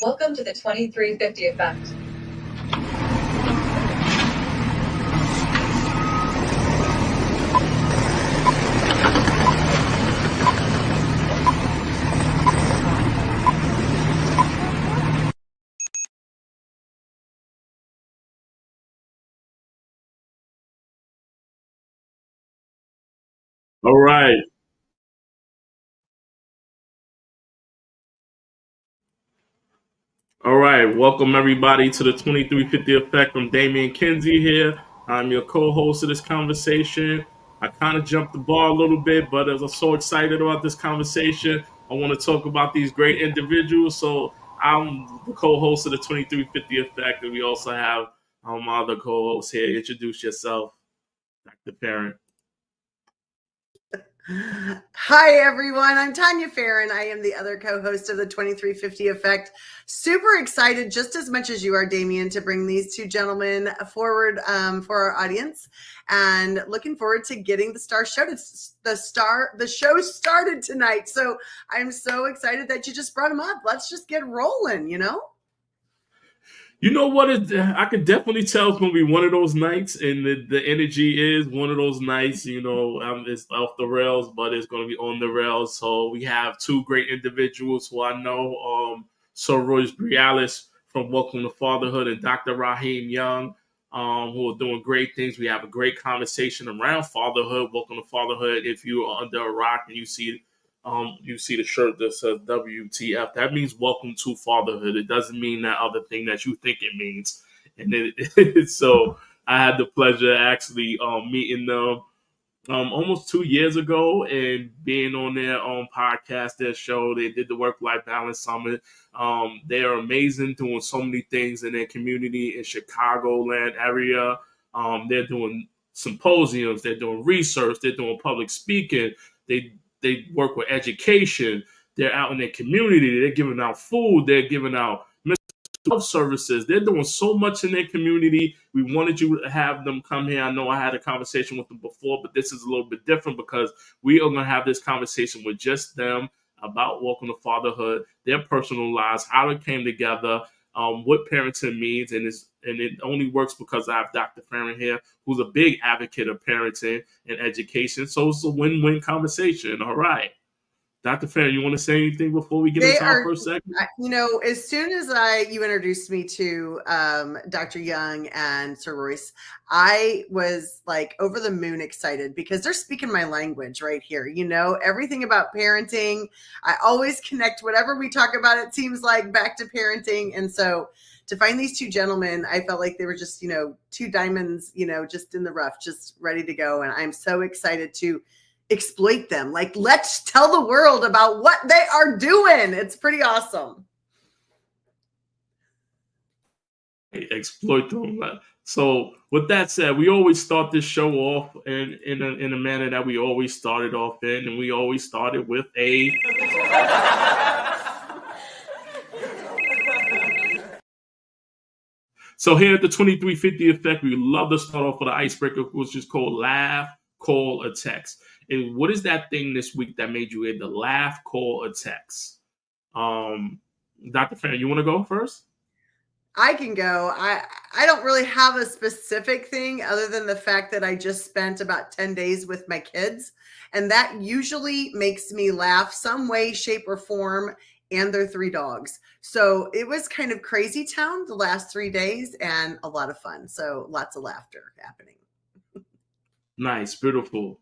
Welcome to the 2350 Effect. All right. All right. Welcome everybody to the 2350 Effect. I'm Damian Kinsey here. I'm your co-host of this conversation. I kind of jumped the bar a little bit, but as I'm so excited about this conversation, I want to talk about these great individuals. So I'm the co-host of the 2350 Effect, and we also have my other co-host here. Introduce yourself, Dr. Farran. Hi, everyone. I'm Tania Farran. I am the other co-host of the 2350 Effect. Super excited, just as much as you are, Damian, to bring these two gentlemen forward for our audience, and looking forward to getting the show started tonight. So I'm so excited that you just brought them up. Let's just get rolling, You know what? I can definitely tell it's going to be one of those nights, and the energy is one of those nights. It's off the rails, but it's going to be on the rails. So we have two great individuals who I know, Sir Royce Briales from Welcome to Fatherhood and Dr. Raheem Young, who are doing great things. We have a great conversation around fatherhood. Welcome to Fatherhood. If you are under a rock and you see the shirt that says WTF. That means welcome to fatherhood. It doesn't mean that other thing that you think it means. And so I had the pleasure of actually meeting them almost 2 years ago and being on their podcast, their show. They did the Work-Life Balance Summit. They are amazing, doing so many things in their community in Chicagoland area. They're doing symposiums. They're doing research. They're doing public speaking. They work with education. They're out in their community. They're giving out food. They're giving out health services. They're doing so much in their community. We wanted you to have them come here. I know I had a conversation with them before, but this is a little bit different because we are going to have this conversation with just them about Welcome to Fatherhood, their personal lives, how it came together, what parenting means, and it only works because I have Dr. Farran here, who's a big advocate of parenting and education. So it's a win-win conversation. All right. Dr. Farran, you want to say anything before we get into our first segment? As soon as you introduced me to Dr. Young and Sir Royce, I was like over the moon excited because they're speaking my language right here. Everything about parenting. I always connect whatever we talk about, it seems like, back to parenting. And so to find these two gentlemen, I felt like they were just, two diamonds, just in the rough, just ready to go. And I'm so excited to exploit them. Like, let's tell the world about what they are doing. It's pretty awesome. Exploit them. So with that said, we always start this show off in a manner that we always started off in, and we always started with a So here at the 2350 Effect, we love to start off with an icebreaker, which is called laugh, call, or text. And what is that thing this week that made you able to laugh, call, or text? Dr. Farran, you want to go first? I can go. I don't really have a specific thing other than the fact that I just spent about 10 days with my kids. And that usually makes me laugh some way, shape, or form, and their 3 dogs. So it was kind of crazy town the last 3 days and a lot of fun. So lots of laughter happening. Nice, beautiful.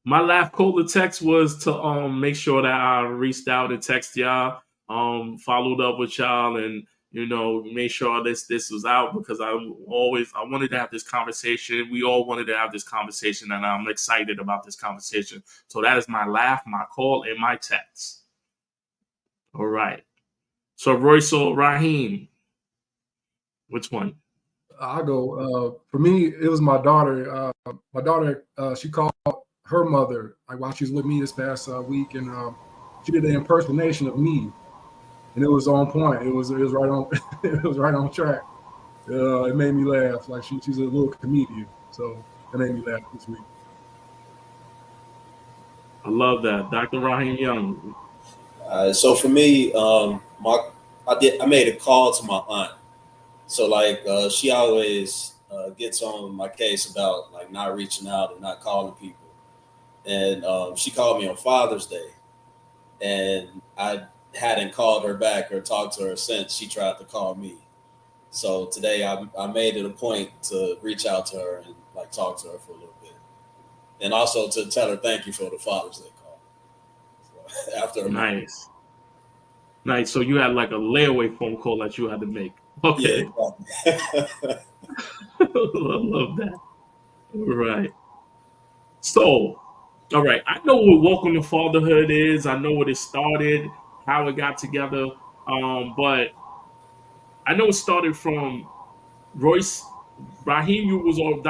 My laugh, call, or text was to make sure that I reached out and text y'all, followed up with y'all, and made sure this was out because I wanted to have this conversation. We all wanted to have this conversation, and I'm excited about this conversation. So that is my laugh, my call, and my text. All right. So Royce or Raheem, which one? I'll go. For me, it was my daughter. My daughter, she called her mother like while she was with me this past week, and she did an impersonation of me, and it was on point. It was right on. It was right on track. It made me laugh. Like she's a little comedian, so it made me laugh this week. I love that, Dr. Raheem Young. So for me, I made a call to my aunt. So like she always gets on my case about like not reaching out and not calling people. And she called me on Father's Day, and I hadn't called her back or talked to her since she tried to call me. So today I made it a point to reach out to her and like talk to her for a little bit, and also to tell her thank you for the Father's Day call. So, after a Nice. Nice. So you had like a layaway phone call that you had to make. Okay. yeah, exactly. I love that. All right. So, all right. I know what Welcome to Fatherhood is. I know what it started, how it got together. But I know it started from Royce Raheem. You was on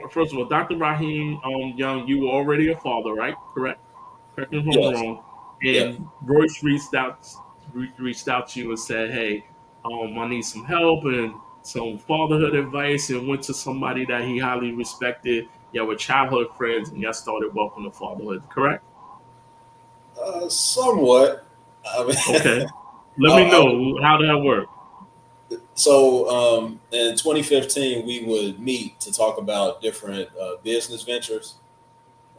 First of all, Dr. Raheem Young. You were already a father, right? Correct. Correct me if I'm Yes. wrong. Yep. And Royce reached out to you and said, "Hey, I need some help and some fatherhood advice," and went to somebody that he highly respected. Yeah, with childhood friends, and y'all started Welcome to Fatherhood. Correct? Somewhat. I Okay. mean, Let me I, know how that worked. So in 2015, we would meet to talk about different business ventures.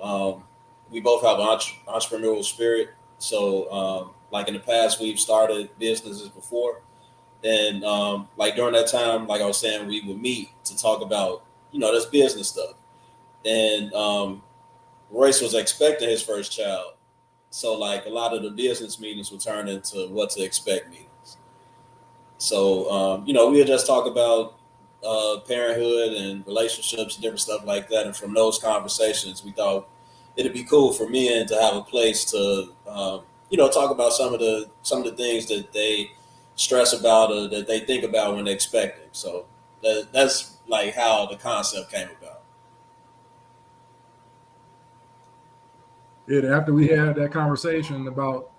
Um, we both have an entrepreneurial spirit. So like in the past, we've started businesses before. And like during that time, like I was saying, we would meet to talk about, this business stuff. And Royce was expecting his first child. So like a lot of the business meetings would turn into what to expect meetings. So, we would just talk about parenthood and relationships and different stuff like that. And from those conversations, we thought it'd be cool for men to have a place to, talk about some of the things that they stress about or that they think about when they're expecting. So that's like how the concept came about. Yeah, after we had that conversation about,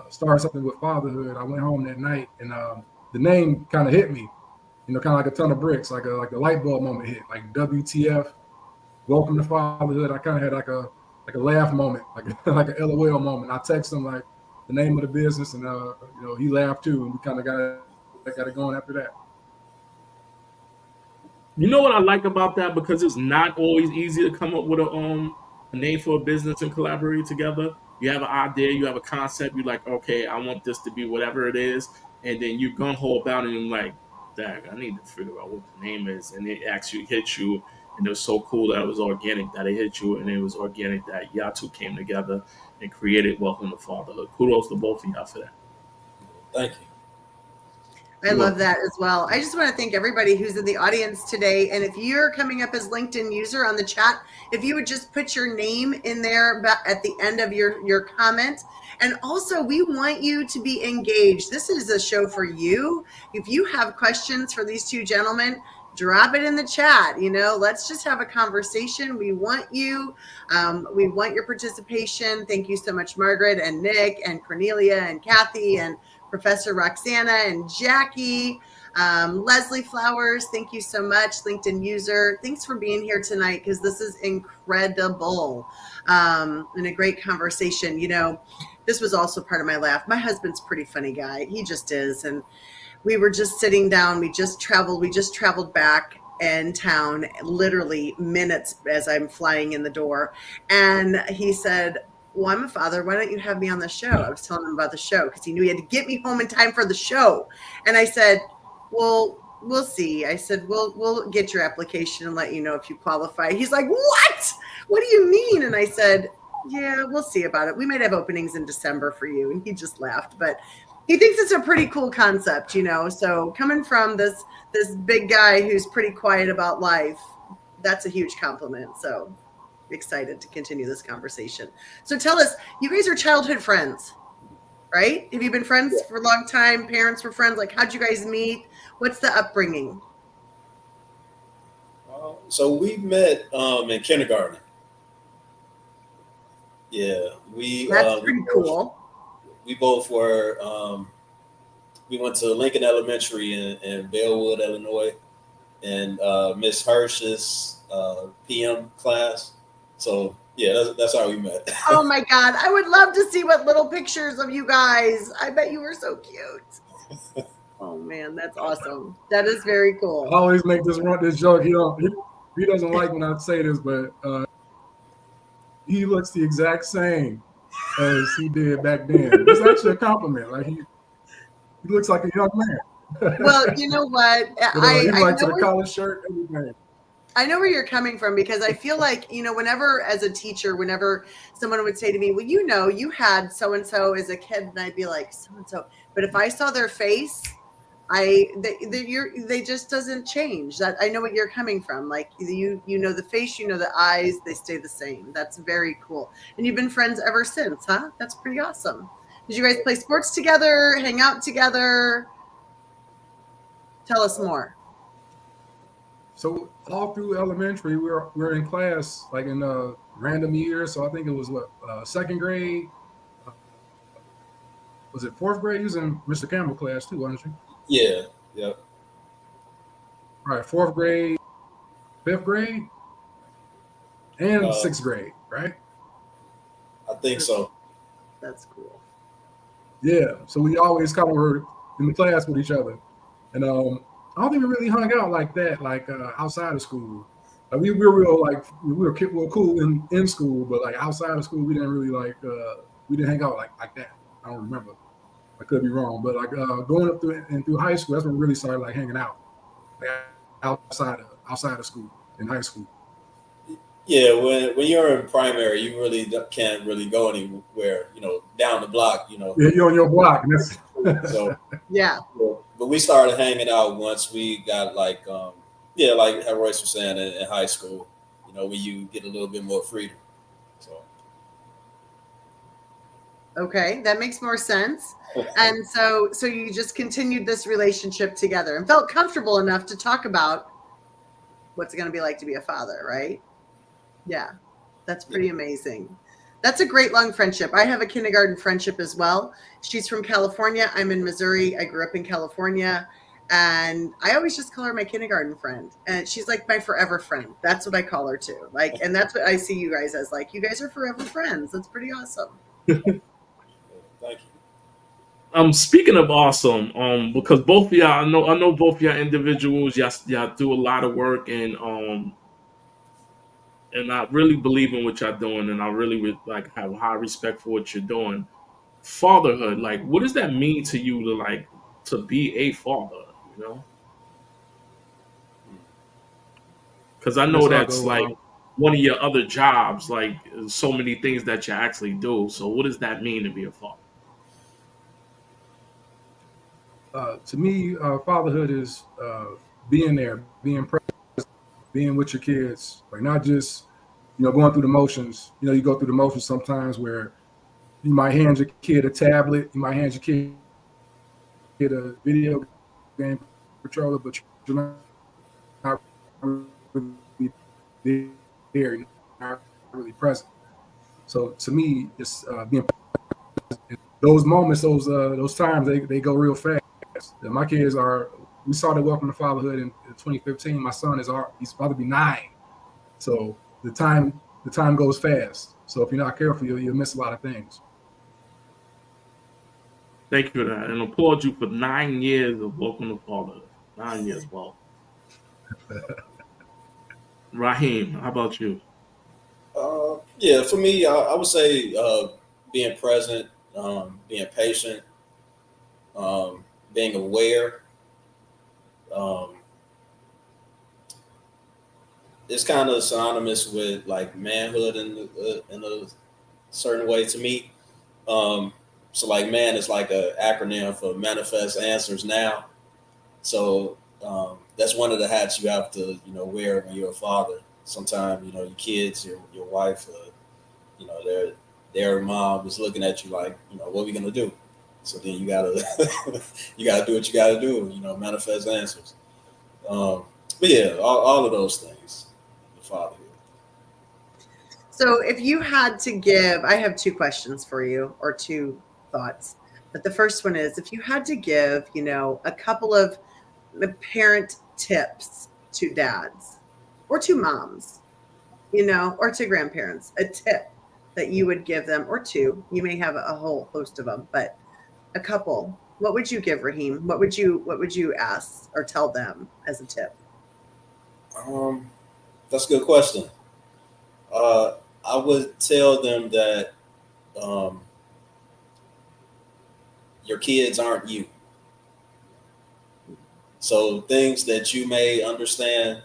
starting something with fatherhood, I went home that night and the name kind of hit me, kind of like a ton of bricks, like a light bulb moment hit, like WTF, Welcome to Fatherhood. I kind of had like a laugh moment, like like a LOL moment. I texted him like the name of the business, and he laughed too, and we kind of got it going after that. You know what I like about that, because it's not always easy to come up with a name for a business and collaborate together. You have an idea, you have a concept, you're like, okay, I want this to be whatever it is, and then you gun ho about it and you're like, dang, I need to figure out what the name is, and it actually hits you, and it was so cool that it was organic that it hit you, and it was organic that y'all two came together and created Welcome to Fatherhood. Kudos to both of y'all for that. Thank you. I love that as well. I just want to thank everybody who's in the audience today. And if you're coming up as LinkedIn user on the chat, if you would just put your name in there at the end of your comment. And also, we want you to be engaged. This is a show for you. If you have questions for these two gentlemen, drop it in the chat. Let's just have a conversation. We want you. We want your participation. Thank you so much, Margaret and Nick and Cornelia and Kathy and Professor Roxana and Jackie, Leslie Flowers, thank you so much. LinkedIn user, thanks for being here tonight, because this is incredible and a great conversation. This was also part of my laugh. My husband's a pretty funny guy. He just is. And we were just sitting down. We just traveled back in town, literally minutes as I'm flying in the door. And he said, well, I'm a father. Why don't you have me on the show? I was telling him about the show because he knew he had to get me home in time for the show. And I said, well, we'll see. I said, we'll get your application and let you know if you qualify. He's like, what? What do you mean? And I said, yeah, we'll see about it. We might have openings in December for you. And he just laughed. But he thinks it's a pretty cool concept, So coming from this big guy who's pretty quiet about life, that's a huge compliment. So excited to continue this conversation. So tell us, you guys are childhood friends, right? Have you been friends for a long time? Parents were friends? Like, how'd you guys meet? What's the upbringing? So we met in kindergarten. Yeah, That's pretty cool. We both were. We went to Lincoln Elementary in Bellwood, Illinois, and Miss Hirsch's PM class. So Yeah, that's how we met. Oh my God. I would love to see what little pictures of you guys. I bet you were so cute. Oh man, that's awesome. That is very I cool. always make this joke. He doesn't like when I say this, but he looks the exact same as he did back then. It's actually a compliment. Like he looks like a young man. Well, you know what? Even I like to know the collar shirt, everything. I know where you're coming from, because I feel like, whenever as a teacher, whenever someone would say to me, well, you had so-and-so as a kid, and I'd be like, so-and-so. But if I saw their face, they just doesn't change. That I know what you're coming from. Like you know the face, the eyes, they stay the same. That's very cool. And you've been friends ever since, huh? That's pretty awesome. Did you guys play sports together, hang out together? Tell us more. So all through elementary, we're in class like in random years. So I think it was second grade. Was it fourth grade? You was in Mr. Campbell class too, wasn't you? Yeah. Yep. Right, fourth grade, fifth grade, and sixth grade, right? I think so. That's cool. Yeah. So we always kind of were in the class with each other, and I don't think we really hung out like that, like outside of school. Like we were real, like we were cool in school, but like outside of school, we didn't really we didn't hang out like that. I don't remember. I could be wrong, but like going up through high school, that's when we really started like hanging out, like outside of school in high school. Yeah, when you're in primary, you really can't really go anywhere, down the block, Yeah, you're on your block. And that's So Yeah. but we started hanging out once we got like how Royce was saying in high school, when you get a little bit more freedom. So Okay, that makes more sense. And so you just continued this relationship together and felt comfortable enough to talk about what's it going to be like to be a father, right? Yeah, that's pretty amazing. That's a great long friendship. I have a kindergarten friendship as well. She's from California. I'm in Missouri. I grew up in California. And I always just call her my kindergarten friend. And she's like my forever friend. That's what I call her too. And that's what I see you guys as. Like, you guys are forever friends. That's pretty awesome. Thank you. Speaking of awesome, because both of y'all, I know both of y'all individuals, y'all do a lot of work, and I really believe in what y'all doing, and I really would have high respect for what you're doing. Fatherhood, what does that mean to you to be a father? Because I know that's one of your other jobs, so many things that you actually do. So what does that mean to be a father? To me, fatherhood is being there, being present, being with your kids, like not just going through the motions. You go through the motions sometimes where you might hand your kid a tablet, you might hand your kid a video game controller, but you're not really there, you're not really present. So to me, it's being present. Those moments, those times, they go real fast. My kids we started Welcome to Fatherhood in 2015. My son he's about to be 9. So the time goes fast. So if you're not careful, you'll miss a lot of things. Thank you for that, and I applaud you for 9 years of Welcome to Fatherhood. 9 years, well. Raheem, how about you? Yeah, for me, I would say being present, being patient, being aware. It's kind of synonymous with manhood in a certain way to me. So man is like an acronym for manifest answers now. So that's one of the hats you have to wear when you're a father. Sometimes your kids, your wife, their mom is looking at you like what are we gonna do? So then you gotta do what you gotta do. Manifest answers. But yeah, all of those things. The fatherhood. So if you had to give, I have 2 questions for you, or 2 thoughts. But the first one is, if you had to give, a couple of parent tips to dads or to moms, you know, or to grandparents, a tip that you would give them, or two. You may have a whole host of them, but a couple. What would you give, Raheem? What would you ask or tell them as a tip? That's a good question. Uh, I would tell them that um, your kids aren't you. So things that you may understand,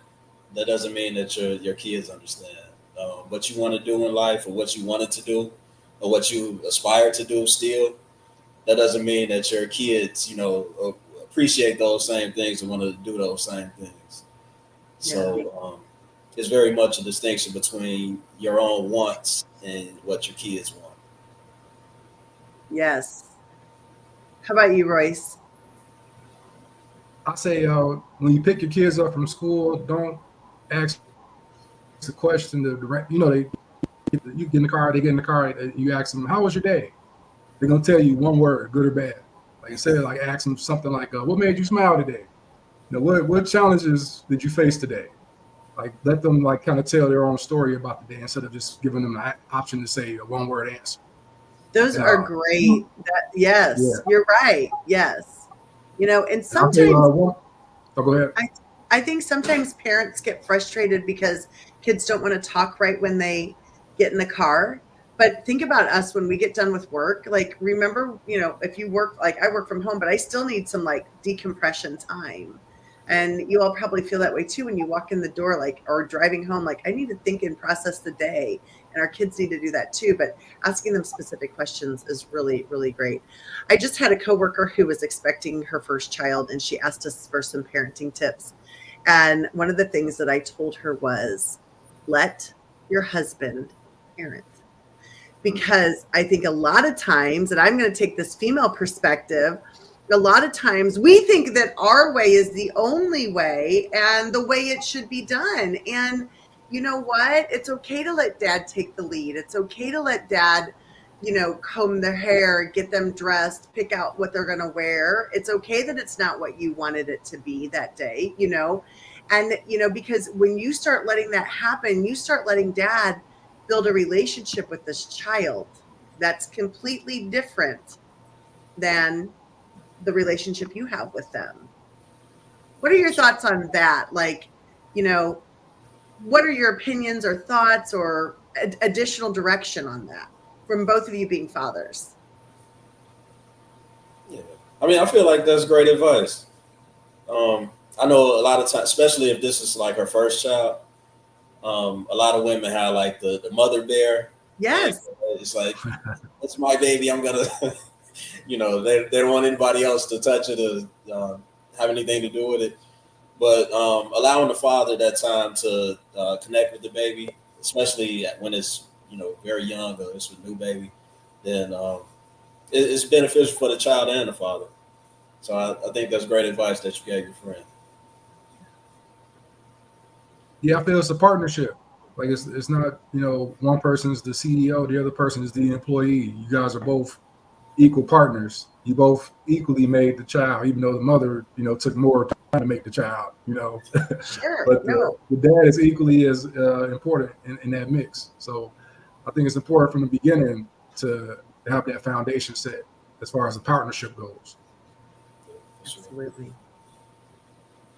that doesn't mean that your kids understand. What you want to do in life, or what you wanted to do, or what you aspire to do still, that doesn't mean that your kids, appreciate those same things and want to do those same things. Yeah. So it's very much a distinction between your own wants and what your kids want. Yes. How about you, Royce? I say when you pick your kids up from school, don't ask the question. You get in the car, they get in the car, you ask them, "How was your day?" They're gonna tell you one word, good or bad. Like instead of like ask them something like, "What made you smile today?" What challenges did you face today? Like let them like kind of tell their own story about the day instead of just giving them the option to say a one word answer. Those And, are great. yeah, Yes, you're right. Yes. You know, and and I'll tell you sometimes one. Oh, go ahead. I think sometimes parents get frustrated because kids don't want to talk right when they get in the car. But think about us when we get done with work. Like, remember, you know, if you work, like I work from home, but I still need some like decompression time. And you all probably feel that way too when you walk in the door, like, or driving home, like, I need to think and process the day. And our kids need to do that too. But asking them specific questions is really, really great. I just had a coworker who was expecting her first child, and she asked us for some parenting tips. And one of the things that I told her was, let your husband parent. Because I think a lot of times, and I'm going to take this female perspective, a lot of times we think that our way is the only way and the way it should be done. And you know what? It's okay to let dad take the lead. It's okay to let dad, you know, comb their hair, get them dressed, pick out what they're going to wear. It's okay that it's not what you wanted it to be that day, you know? And, you know, because when you start letting that happen, you start letting dad build a relationship with this child that's completely different than the relationship you have with them. What are your thoughts on that? Like, you know, what are your opinions or thoughts or additional direction on that from both of you being fathers? Yeah. I mean, I feel like that's great advice. I know a lot of times, especially if this is like her first child, a lot of women have like the mother bear. Like, Yes. it's like, it's my baby. I'm going to, they don't want anybody else to touch it or have anything to do with it. But allowing the father that time to connect with the baby, especially when it's, very young or it's a new baby, then it's beneficial for the child and the father. So I think that's great advice that you gave your friend. Yeah, I feel it's a partnership. Like it's not, one person's the CEO, the other person is the employee. You guys are both equal partners. You both equally made the child, even though the mother, took more time to make the child, Sure. but No. the dad is equally as important in that mix. So I think it's important from the beginning to have that foundation set as far as the partnership goes. Absolutely.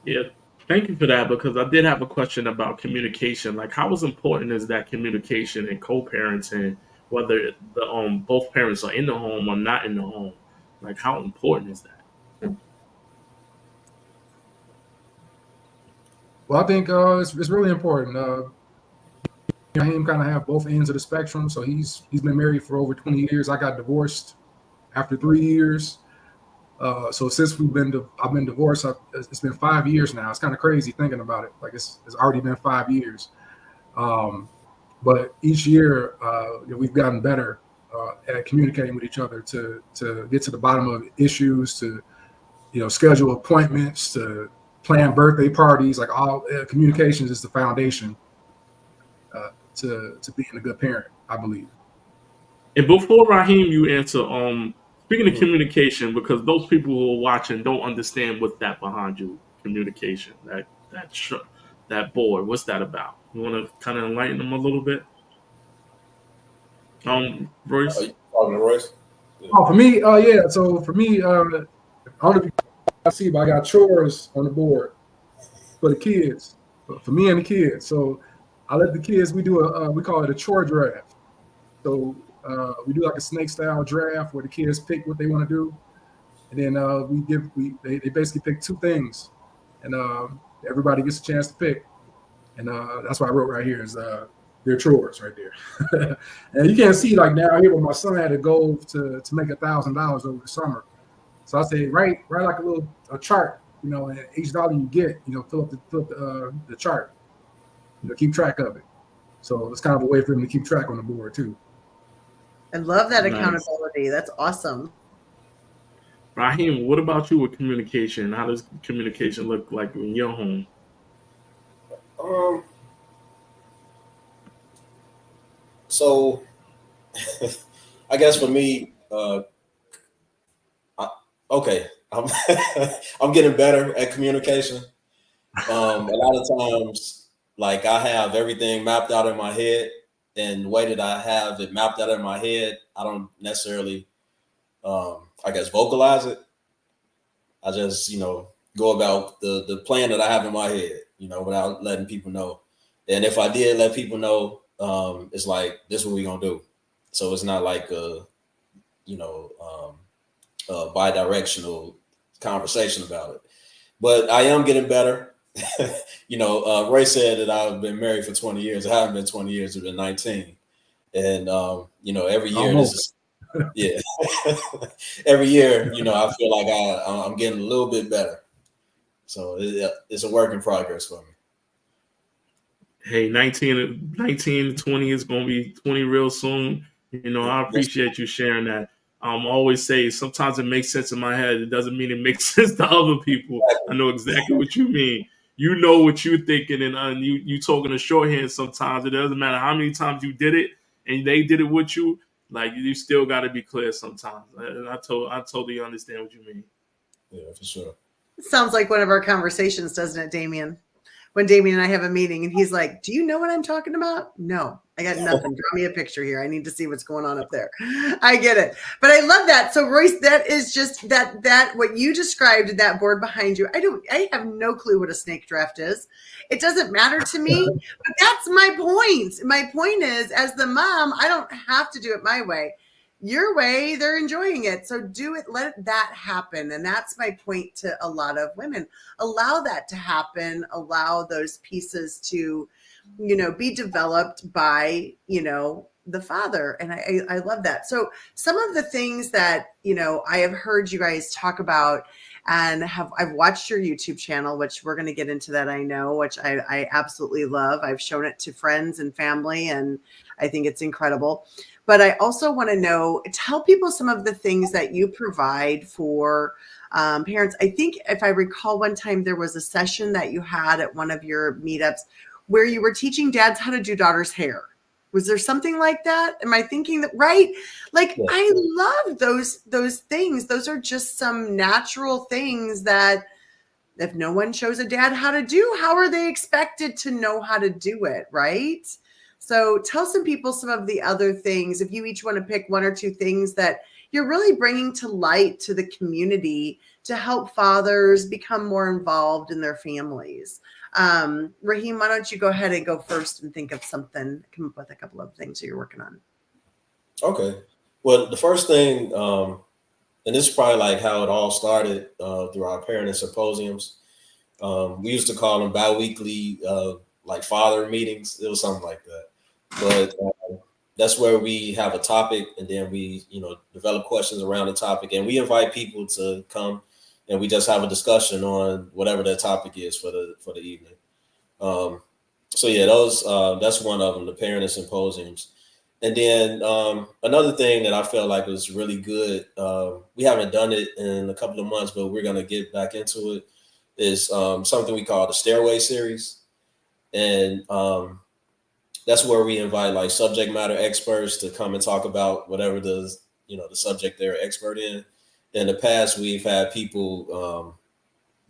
Yeah, thank you for that because I did have a question about communication. Like, how important is that communication and co-parenting, whether both parents are in the home or not in the home? Like, how important is that? Well, I think it's really important. Him kind of have both ends of the spectrum. So he's been married for over 20 years. I got divorced after 3 years. So since I've been divorced, it's been 5 years now. It's kind of crazy thinking about it. Like it's already been 5 years. But each year we've gotten better at communicating with each other to get to the bottom of issues, to schedule appointments, to plan birthday parties. Like all communications is the foundation to being a good parent, I believe. And before Raheem, you answer, speaking of communication, because those people who are watching don't understand what's that behind you, communication. that board. What's that about? You want to kind of enlighten them a little bit? Are Royce? you talking to Royce? Yeah. Oh, for me, yeah. So for me, I don't know if you guys see, but I got chores on the board for the kids, for me and the kids. So I let the kids. We do we call it a chore draft. So we do like a snake style draft where the kids pick what they want to do, and then they basically pick two things, and everybody gets a chance to pick, and that's what I wrote right here is their chores right there. And you can't see like now here, but my son had a goal to make $1,000 over the summer. So I say write like a chart, and each dollar you get, fill up the chart, keep track of it. So it's kind of a way for him to keep track on the board too. I love that Nice. accountability. That's awesome. Raheem, what about you with communication? How does communication look like in your home? So I guess for me, okay, I'm getting better at communication. A lot of times, like I have everything mapped out in my head, and the way that I have it mapped out in my head, I don't necessarily, I guess, vocalize it. I just, go about the plan that I have in my head, without letting people know. And if I did let people know, it's like, this is what we're gonna do. So it's not like bi-directional conversation about it. But I am getting better. Ray said that I've been married for 20 years. I haven't been 20 years, it's been 19. And every year yeah. Every year, I feel like I'm getting a little bit better. So it's a work in progress for me. Hey, 19, 20 is going to be 20 real soon. I appreciate you sharing that. Always say sometimes it makes sense in my head. It doesn't mean it makes sense to other people. I know exactly what you mean. You know what you're thinking, and you talking a shorthand sometimes. It doesn't matter how many times you did it and they did it with you. Like, you still got to be clear sometimes. And I totally understand what you mean. Yeah, for sure. It sounds like one of our conversations, doesn't it, Damian? When Damian and I have a meeting and he's like, do you know what I'm talking about? No, I got nothing. Draw me a picture here. I need to see what's going on up there. I get it. But I love that. So Royce, that is just that what you described, that board behind you. I have no clue what a snake draft is. It doesn't matter to me, but that's my point. My point is, as the mom, I don't have to do it my way. Your way, they're enjoying it. So do it, let that happen. And that's my point to a lot of women. Allow that to happen. Allow those pieces to, be developed by, the father. And I love that. So some of the things that, I have heard you guys talk about and I've watched your YouTube channel, which we're going to get into that, I know, which I absolutely love. I've shown it to friends and family, and I think it's incredible. But I also want to tell people some of the things that you provide for parents. I think if I recall, one time there was a session that you had at one of your meetups where you were teaching dads how to do daughters' hair. Was there something like that? Am I thinking that right? Like, yeah. I love those things. Those are just some natural things that if no one shows a dad how to do, how are they expected to know how to do it, right? So tell some people some of the other things, if you each want to pick one or two things that you're really bringing to light to the community to help fathers become more involved in their families. Raheem, why don't you go ahead and go first and think of something, come up with a couple of things that you're working on. Okay. Well, the first thing, and this is probably like how it all started through our parenting symposiums. We used to call them bi-weekly like father meetings. It was something like that. But that's where we have a topic, and then we, develop questions around the topic, and we invite people to come, and we just have a discussion on whatever that topic is for the evening. So yeah, that's one of them, the parenting symposiums. And then another thing that I felt like was really good, we haven't done it in a couple of months, but we're gonna get back into it, is something we call the Stairway series. And that's where we invite like subject matter experts to come and talk about whatever the subject they're expert in. In the past, we've had people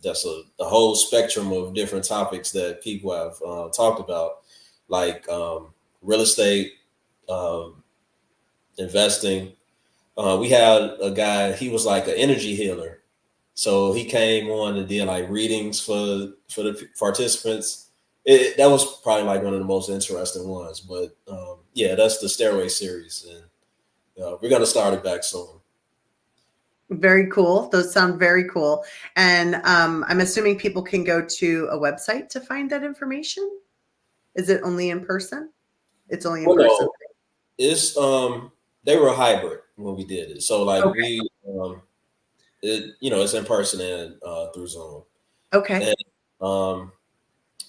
that's a whole spectrum of different topics that people have talked about, like real estate, investing. We had a guy, he was like an energy healer. So he came on and did like readings for the participants. That was probably like one of the most interesting ones. But yeah, that's the Stairway series. And we're going to start it back soon. Very cool. Those sound very cool. And I'm assuming people can go to a website to find that information. Is it only in person? It's only in person. No, it's they were a hybrid when we did it. So like Okay. it's in person and through Zoom. Okay. And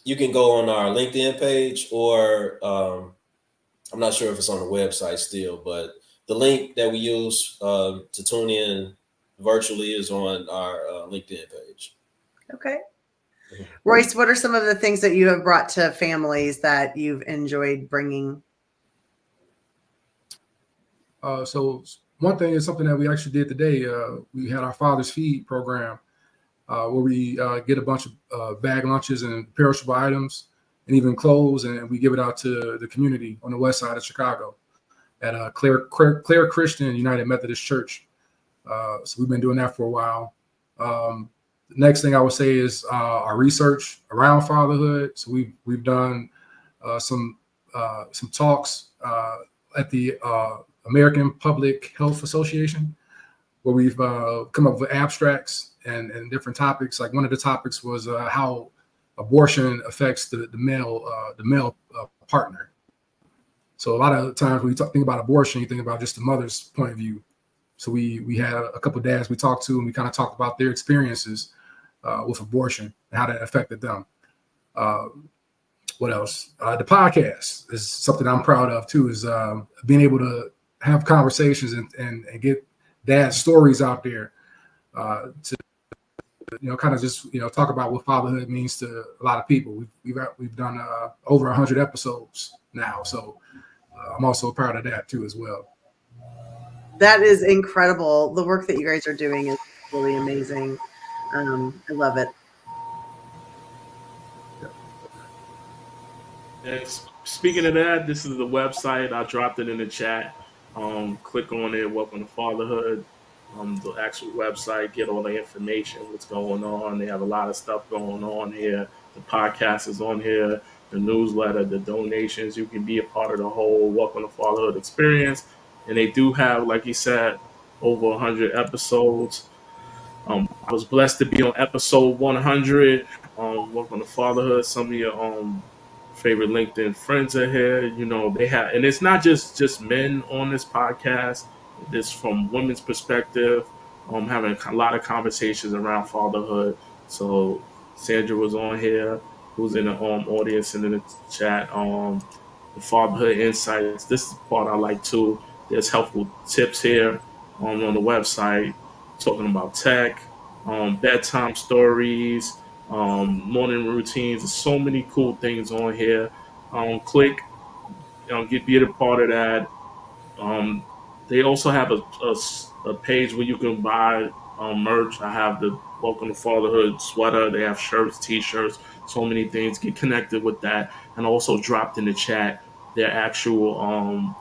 you can go on our LinkedIn page, or I'm not sure if it's on the website still, but the link that we use to tune in virtually is on our LinkedIn page. Okay. Royce, what are some of the things that you have brought to families that you've enjoyed bringing? So one thing is something that we actually did today. We had our Father's Feed program where we get a bunch of bag lunches and perishable items and even clothes, and we give it out to the community on the west side of Chicago at Clare Christian United Methodist Church. So we've been doing that for a while. The next thing I would say is our research around fatherhood. So we've done some talks at the American Public Health Association, where we've come up with abstracts and different topics. Like one of the topics was how abortion affects the male partner. So a lot of times when you think about abortion, you think about just the mother's point of view. So we had a couple of dads we talked to, and we kind of talked about their experiences with abortion and how that affected them. What else? The podcast is something I'm proud of too, is being able to have conversations and get dad stories out there to kind of just talk about what fatherhood means to a lot of people. We've done over 100 episodes now, so I'm also proud of that too as well. That is incredible. The work that you guys are doing is really amazing. I love it. And speaking of that, this is the website. I dropped it in the chat. Click on it. Welcome to Fatherhood. The actual website. Get all the information. What's going on? They have a lot of stuff going on here. The podcast is on here. The newsletter, the donations. You can be a part of the whole Welcome to Fatherhood experience. And they do have, like you said, over 100 episodes. I was blessed to be on episode 100. Welcome to Fatherhood. Some of your favorite LinkedIn friends are here. They have, and it's not just men on this podcast. It's from women's perspective. Having a lot of conversations around fatherhood. So Sandra was on here, who's in the audience and in the chat. The fatherhood insights. This is the part I like too. There's helpful tips here on the website, talking about tech, bedtime stories, morning routines. There's so many cool things on here. Click, be a part of that. They also have a page where you can buy merch. I have the Welcome to Fatherhood sweater. They have shirts, t-shirts, so many things. Get connected with that. And also dropped in the chat their actual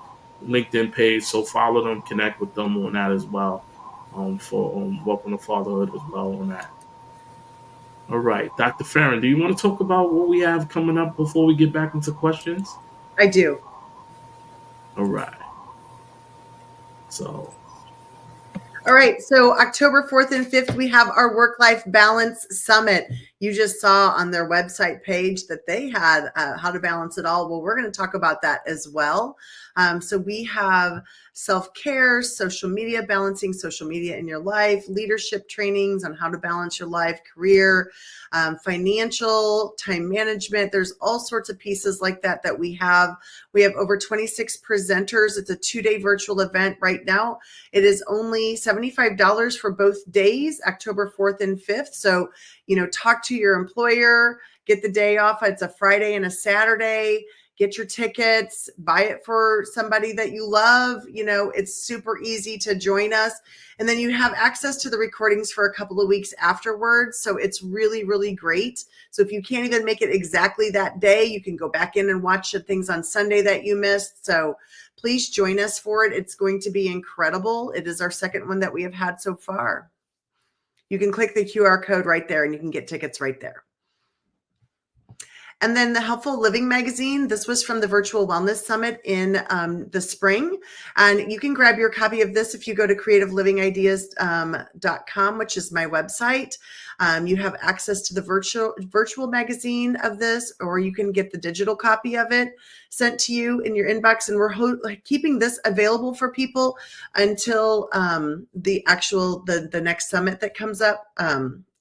LinkedIn page. So follow them, connect with them on that as well. For Welcome to Fatherhood as well on that. All right, Dr. Farran, do you want to talk about what we have coming up before we get back into questions? I do. All right. So. All right. So October 4th and 5th, we have our Work-Life Balance Summit. You just saw on their website page that they had how to balance it all. Well, we're going to talk about that as well. So we have self-care, social media, balancing social media in your life, leadership trainings on how to balance your life, career, financial, time management. There's all sorts of pieces like that we have. We have over 26 presenters. It's a 2-day virtual event right now. It is only $75 for both days, October 4th and 5th. So, talk to your employer, get the day off. It's a Friday and a Saturday. get your tickets, buy it for somebody that you love. It's super easy to join us. And then you have access to the recordings for a couple of weeks afterwards. So it's really, really great. So if you can't even make it exactly that day, you can go back in and watch the things on Sunday that you missed. So please join us for it. It's going to be incredible. It is our second one that we have had so far. You can click the QR code right there and you can get tickets right there. And then the Helpful Living magazine. This was from the Virtual Wellness Summit in the spring. And you can grab your copy of this if you go to creativelivingideas.com, which is my website. You have access to the virtual magazine of this, or you can get the digital copy of it sent to you in your inbox. And we're keeping this available for people until the next summit that comes up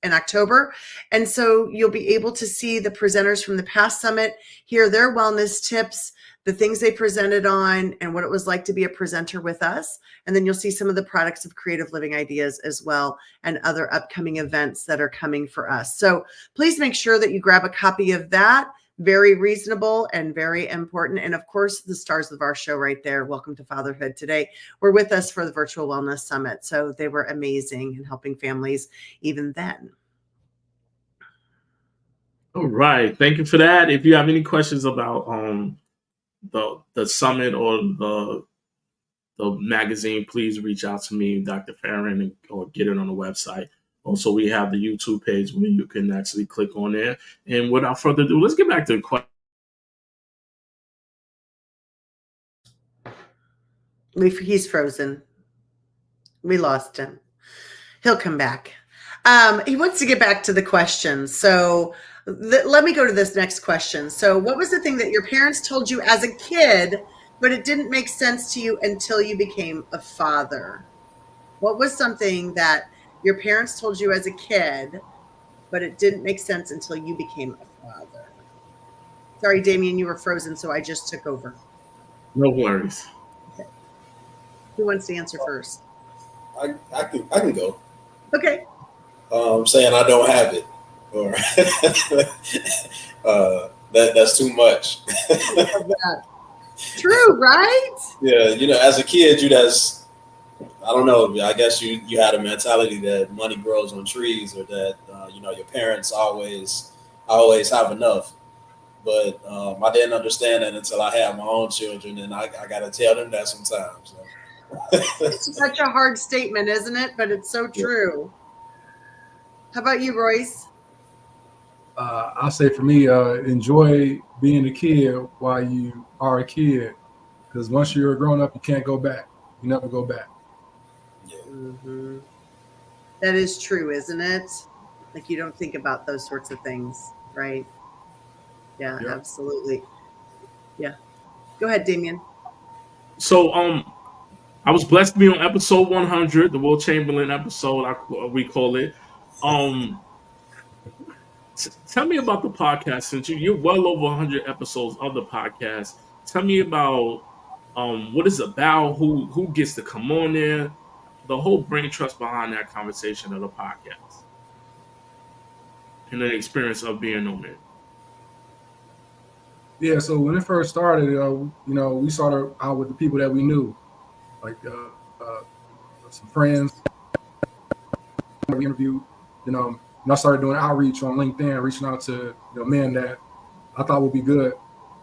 in October. And so you'll be able to see the presenters from the past summit, hear their wellness tips, the things they presented on, and what it was like to be a presenter with us. And then you'll see some of the products of Creative Living Ideas as well, and other upcoming events that are coming for us. So please make sure that you grab a copy of that. Very reasonable and very important. And of course, the stars of our show right there, Welcome to Fatherhood today, were with us for the Virtual Wellness Summit. So they were amazing in helping families even then. All right. Thank you for that. If you have any questions about the summit or the magazine, please reach out to me, Dr. Farran, or get it on the website. Also, we have the YouTube page where you can actually click on there. And without further ado, let's get back to the question. He's frozen. We lost him. He'll come back. He wants to get back to the questions. So let me go to this next question. So what was the thing that your parents told you as a kid, but it didn't make sense to you until you became a father? What was something that your parents told you as a kid, but it didn't make sense until you became a father? Sorry, Damian, you were frozen, so I just took over. No worries. Okay. Who wants to answer first? I can go. Okay. I'm saying I don't have it, or that's too much. True, right? Yeah, as a kid, I don't know. I guess you had a mentality that money grows on trees, or that your parents always have enough. But I didn't understand that until I had my own children, and I got to tell them that sometimes. So. It's such a hard statement, isn't it? But it's so true. How about you, Royce? I'll say for me, enjoy being a kid while you are a kid, because once you're a grown up, you can't go back. You never go back. Yeah. Mm-hmm. That is true, isn't it? Like, you don't think about those sorts of things, right? Yeah, yep. Absolutely. Yeah. Go ahead, Damian. So, I was blessed to be on episode 100, the Will Chamberlain episode, we call it. Tell me about the podcast, since you're well over 100 episodes of the podcast. Tell me about what it's about, who gets to come on there, the whole brain trust behind that conversation of the podcast, and the experience of being on it. Yeah, so when it first started, we started out with the people that we knew, like some friends we interviewed, and I started doing outreach on LinkedIn, reaching out to men that I thought would be good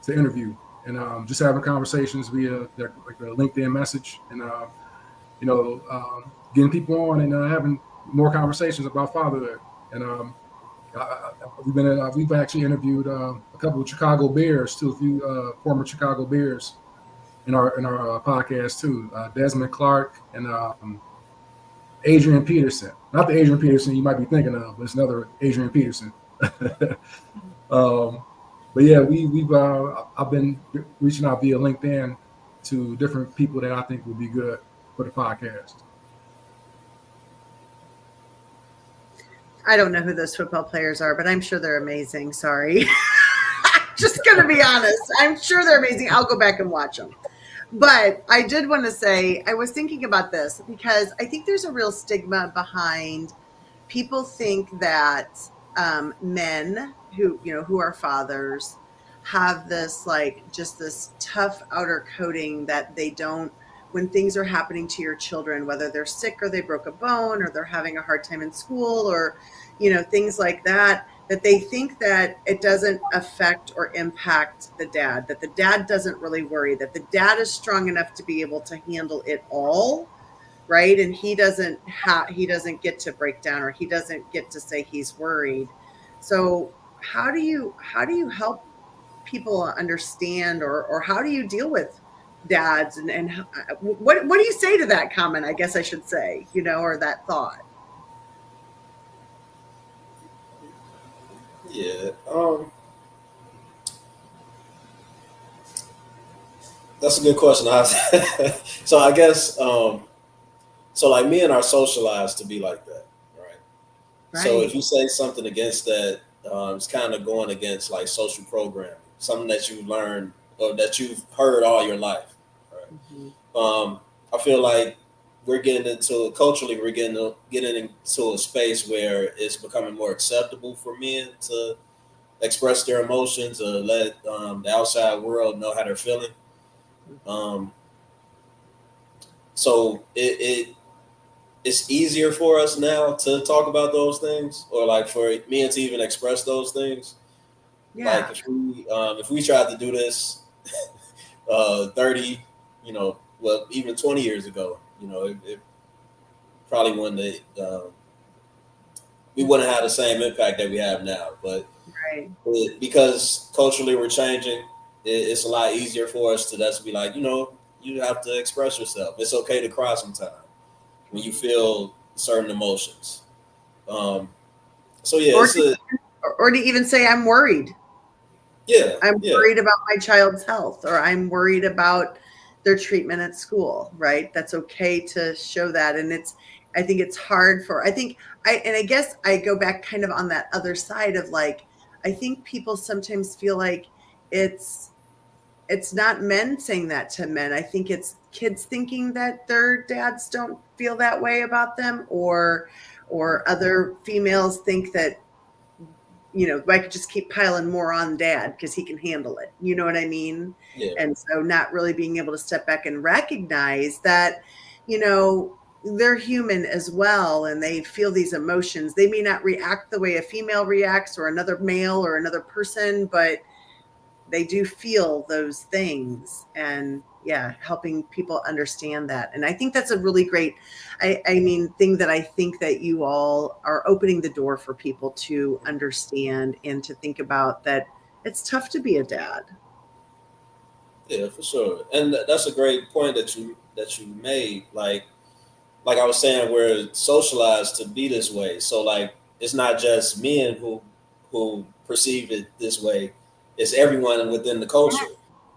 to interview, and just having conversations via the LinkedIn message, and getting people on and having more conversations about fatherhood. And we've actually interviewed a couple of Chicago Bears too, a few former Chicago Bears in our podcast too. Desmond Clark and Adrian Peterson. Not the Adrian Peterson you might be thinking of, but it's another Adrian Peterson. But yeah, I've been reaching out via LinkedIn to different people that I think would be good for the podcast. I don't know who those football players are, but I'm sure they're amazing. Sorry. Just going to be honest. I'm sure they're amazing. I'll go back and watch them. But I did want to say, I was thinking about this because I think there's a real stigma behind people think that men who are fathers have this like just this tough outer coating that they don't, when things are happening to your children, whether they're sick or they broke a bone or they're having a hard time in school or, things like that, that they think that it doesn't affect or impact the dad, that the dad doesn't really worry, that the dad is strong enough to be able to handle it all, right? And he doesn't get to break down, or he doesn't get to say he's worried. So how do you help people understand, or how do you deal with dads, and what do you say to that comment, I guess I should say, or that thought? Yeah. That's a good question. So I guess, so like men are socialized to be like that, right? So if you say something against that, it's kind of going against like social programming, something that you learned or that you've heard all your life, right? Mm-hmm. I feel like we're getting into into a space where it's becoming more acceptable for men to express their emotions or let the outside world know how they're feeling. So it's easier for us now to talk about those things, or like for men to even express those things. Yeah. Like if we tried to do this 30, well, even 20 years ago, it probably wouldn't we wouldn't have the same impact that we have now. But Right. because culturally we're changing, it's a lot easier for us to just be like, you have to express yourself. It's okay to cry sometimes when you feel certain emotions. So yeah, or to even say, I'm worried. I'm yeah. worried about my child's health, or I'm worried about their treatment at school, right? That's okay to show that. And I think it's hard I guess I go back kind of on that other side of like, I think people sometimes feel like it's not men saying that to men. I think it's kids thinking that their dads don't feel that way about them, or other females think that, I could just keep piling more on dad because he can handle it. You know what I mean? Yeah. And so not really being able to step back and recognize that, they're human as well, and they feel these emotions. They may not react the way a female reacts, or another male, or another person, but they do feel those things. And yeah, helping people understand that. And I think that's a really great, thing that I think that you all are opening the door for people to understand and to think about, that it's tough to be a dad. Yeah, for sure. And that's a great point that you made. Like I was saying, we're socialized to be this way. So like it's not just men who perceive it this way. It's everyone within the culture.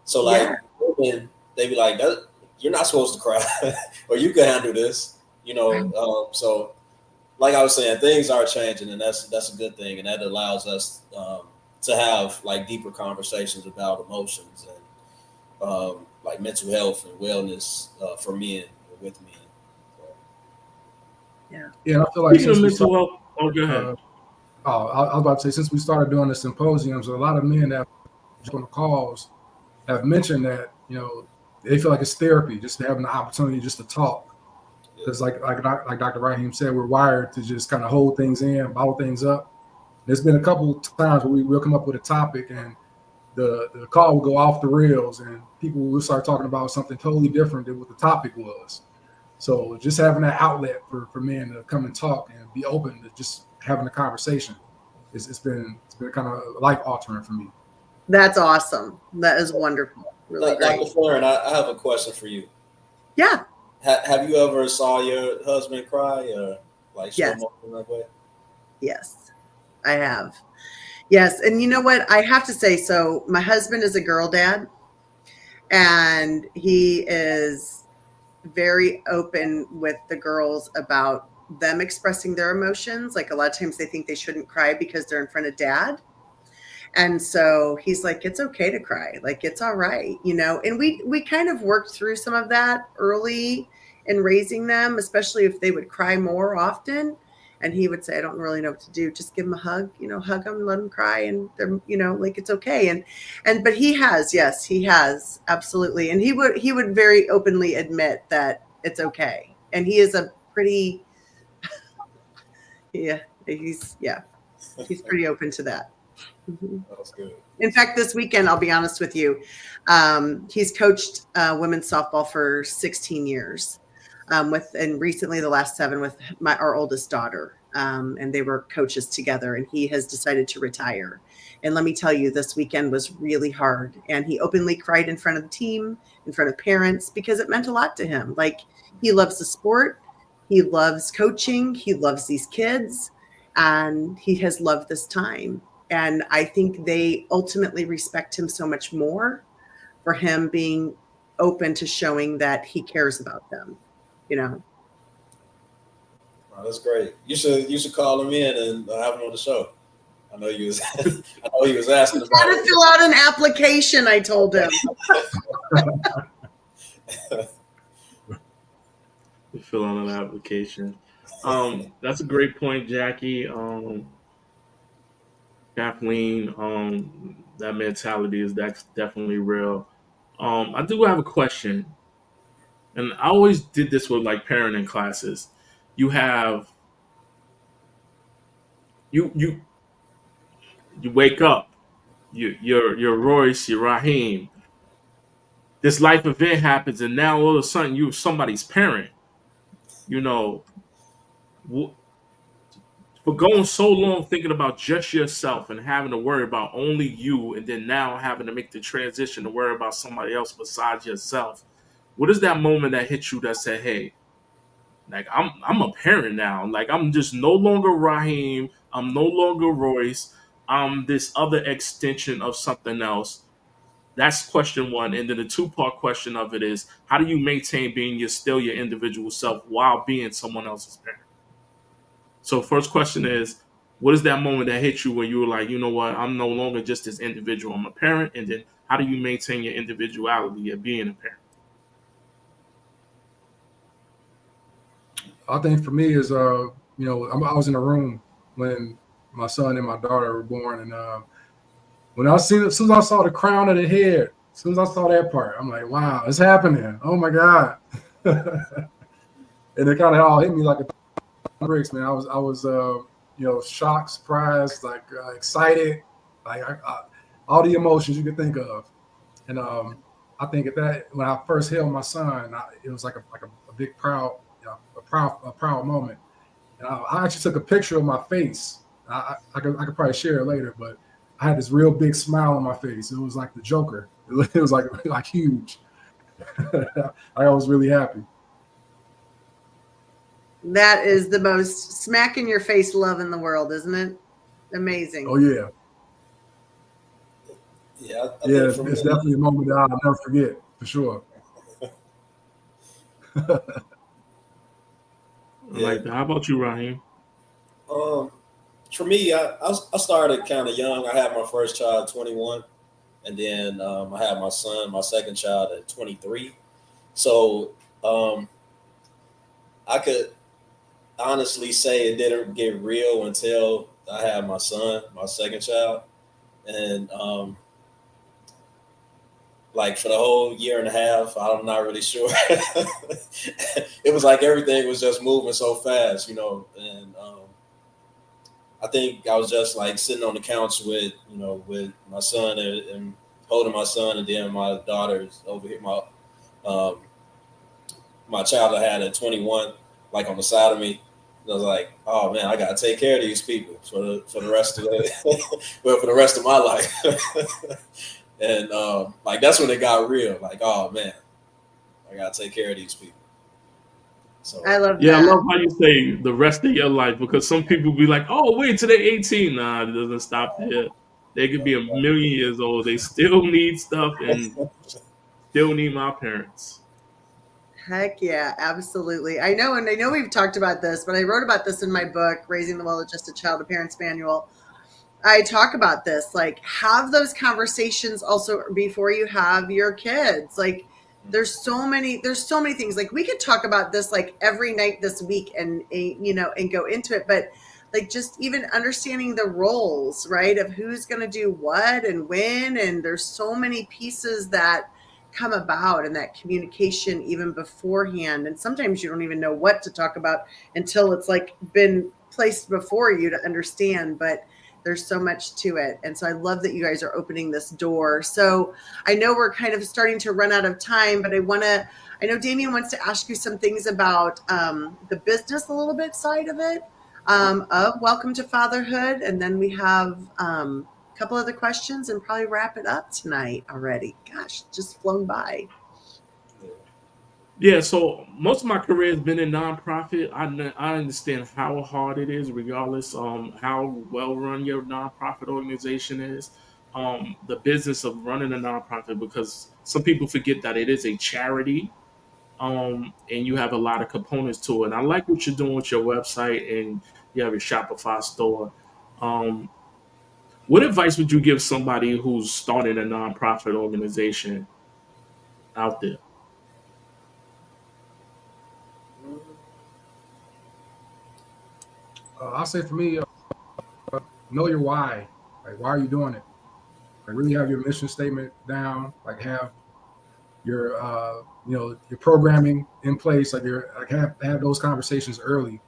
So like women, they be like, you're not supposed to cry, or you can handle this. So like I was saying, things are changing, and that's a good thing, and that allows us to have like deeper conversations about emotions and like mental health and wellness for men, with men. Yeah, and I feel like since we mental started, health. Oh, go ahead. I was about to say, since we started doing the symposiums, a lot of men that on the calls have mentioned that they feel like it's therapy, just having the opportunity just to talk. Because like Dr. Raheem said, we're wired to just kind of hold things in, bottle things up. There's been a couple times where we'll come up with a topic and the call will go off the rails, and people will start talking about something totally different than what the topic was. So just having that outlet for men to come and talk and be open to just having a conversation, it's been kind of life altering for me. That's awesome. That is wonderful. Really great. Dr. Farran, I have a question for you. Yeah. Have you ever saw your husband cry, or like show Yes. emotion that way? Yes, I have. Yes. And you know what? I have to say, so my husband is a girl dad, and he is very open with the girls about them expressing their emotions. Like a lot of times they think they shouldn't cry because they're in front of dad. And so he's like, it's okay to cry. Like, it's all right, and we kind of worked through some of that early in raising them, especially if they would cry more often. And he would say, I don't really know what to do. Just give him a hug, hug him, let him cry. And they're, like, it's okay. But he has, yes, he has, absolutely. And he would very openly admit that it's okay. And he is a pretty, he's pretty open to that. Mm-hmm. That's good. In fact, this weekend, I'll be honest with you, he's coached women's softball for 16 years. And recently the last 7 with our oldest daughter. And they were coaches together, and he has decided to retire. And let me tell you, this weekend was really hard. And he openly cried in front of the team, in front of parents, because it meant a lot to him. Like, he loves the sport. He loves coaching. He loves these kids, and he has loved this time. And I think they ultimately respect him so much more for him being open to showing that he cares about them. Oh, that's great. You should call him in and have him on the show. I know he was asking about. Got to fill out an application, I told him. Fill out an application. That's a great point, Jackie. Kathleen, that mentality that's definitely real. I do have a question. And I always did this with like parenting classes. You have you wake up. You're Royce, you're Raheem. This life event happens, and now all of a sudden you're somebody's parent. For going so long thinking about just yourself and having to worry about only you, and then now having to make the transition to worry about somebody else besides yourself. What is that moment that hit you that said, hey, like I'm a parent now. Like, I'm just no longer Raheem. I'm no longer Royce. I'm this other extension of something else. That's question one. And then the 2-part question of it is, how do you maintain being still your individual self while being someone else's parent? So first question is, what is that moment that hit you when you were like, you know what, I'm no longer just this individual, I'm a parent? And then how do you maintain your individuality of being a parent? I think for me is, I was in a room when my son and my daughter were born, and when as soon as I saw the crown of the head, as soon as I saw that part, I'm like, wow, it's happening! Oh my God! And it kind of all hit me like a bricks, man. I was shocked, surprised, like excited, like all the emotions you could think of. And I think at that, when I first held my son, it was like a big proud moment. And I actually took a picture of my face. I could probably share it later, but I had this real big smile on my face. It was like the Joker. It was like huge. I was really happy. That is the most smack in your face love in the world, isn't it? Amazing. Oh yeah. Yeah. It's definitely a moment that I'll never forget, for sure. Like that. How about you, Raheem? For me, I started kind of young. I had my first child at 21, and then I had my son, my second child, at 23. So I could honestly say it didn't get real until I had my son, my second child, and like for the whole year and a half, I'm not really sure. It was like everything was just moving so fast, and I think I was just like sitting on the couch with my son and holding my son, and then my daughter's over here, my child I had at 21, like on the side of me. And I was like, oh man, I gotta take care of these people for the rest of for the rest of my life. And like that's when it got real. Like, oh man, I gotta take care of these people. So I love that. Yeah, I love how you say the rest of your life, because some people be like, oh, wait till they're 18. Nah, it doesn't stop there. They could be a million years old. They still need stuff and still need my parents. Heck yeah, absolutely. I know, and I know we've talked about this, but I wrote about this in my book, Raising the Well-Adjusted Child, a Parent's Manual. I talk about this, like have those conversations also before you have your kids. Like, there's so many things. Like we could talk about this like every night this week and and go into it, but like just even understanding the roles, right, of who's going to do what and when, and there's so many pieces that come about in that communication even beforehand, and sometimes you don't even know what to talk about until it's like been placed before you to understand. But there's so much to it, and so I love that you guys are opening this door. So I know we're kind of starting to run out of time, but I know Damian wants to ask you some things about the business a little bit side of it, of Welcome to Fatherhood. And then we have a couple other questions and probably wrap it up tonight already. Gosh, just flown by. Yeah, so most of my career has been in nonprofit. I understand how hard it is, regardless how well run your nonprofit organization is. The business of running a nonprofit, because some people forget that it is a charity, and you have a lot of components to it. And I like what you're doing with your website, and you have your Shopify store. Um, what advice would you give somebody who's starting a nonprofit organization out there? I'll say for me, know your why. Like, why are you doing it? Like, really have your mission statement down. Like, have your your programming in place. Like, have those conversations early,